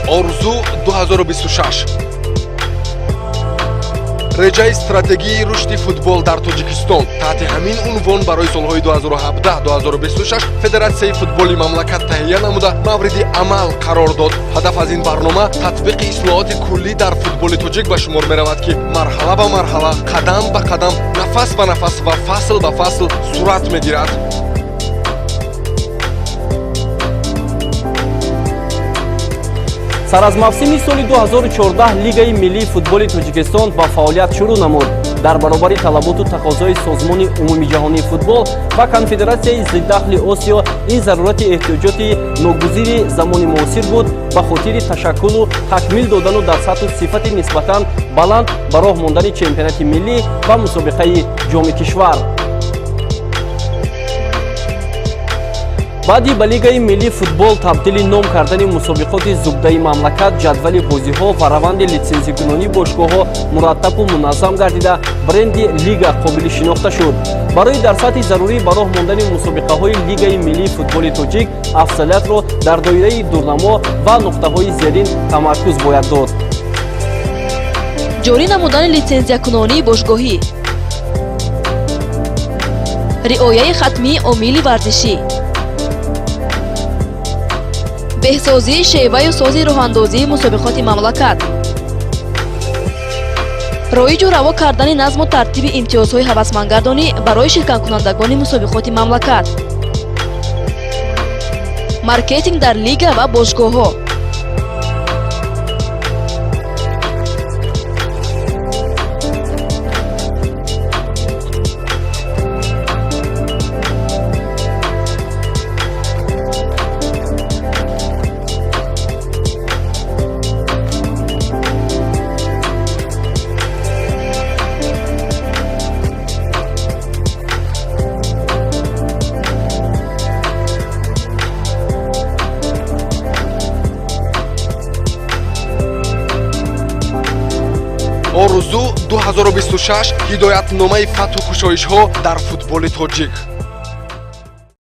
Орзу-26 реҷаи стратегии рушди футбол дар Тоҷикистон таҳти ҳамин унвон барои солҳои 2017-2026 Федератсияи футболи мамлакат таҳия намуда мавриди амал қарор дод. Ҳадаф аз ин барнома татбиқи ислоҳоти куллӣ дар футболи тоҷик ба шумор меравад, ки марҳала ба марҳала, қадам ба қадам, нафас ба нафас ва фасл ба фасл сурат мегирад. сар аз мавсими соли 2014 Лигаи миллии футболи Тоҷикистон ба фаъолият шурӯъ намуд. Дар баробари талаботу тақозои Созмони умумиҷаҳонии футбол ва Конфедератсияи Зиддахли Осиё ин зарурати эҳтиёҷоти ногузири замони муосир буд ба хотири ташаккулу такмил додану дар сатҳу сифати нисбатан баланд ба роҳ мондани чемпионати миллӣ ва мусобиқаи ҷоми кишвар. баъди ба Лигаи миллии футбол табдили ном кардани мусобиқоти зубдаи мамлакат, ҷадвали бозиҳо ва раванди литсензикунонии бошгоҳҳо мураттабу муназзам гардида, бренди лига қобили шинохта шуд. барои дар сатҳи зарурӣ ба роҳ мондани мусобиқаҳои Лигаи миллии футболи тоҷик афзалиятро дар доираи дурнамо ва нуқтаҳои зерин тамаркуз бояд дод. ҷорӣ намудани литсензиякунонии бошгоҳӣ, риояи хатмии омили варзишӣ, беҳсозии шеваю сози роҳандозии мусобиқоти мамлакат, роиҷу раво кардани назму тартиби имтиёзҳои ҳавасмандгардонӣ барои ширкаткунандагони мусобиқоти мамлакат, маркетинг дар лига ва бошгоҳҳо, Орзу-26 ҳидоятномаи фатҳу кушоишҳо дар футболи тоҷик.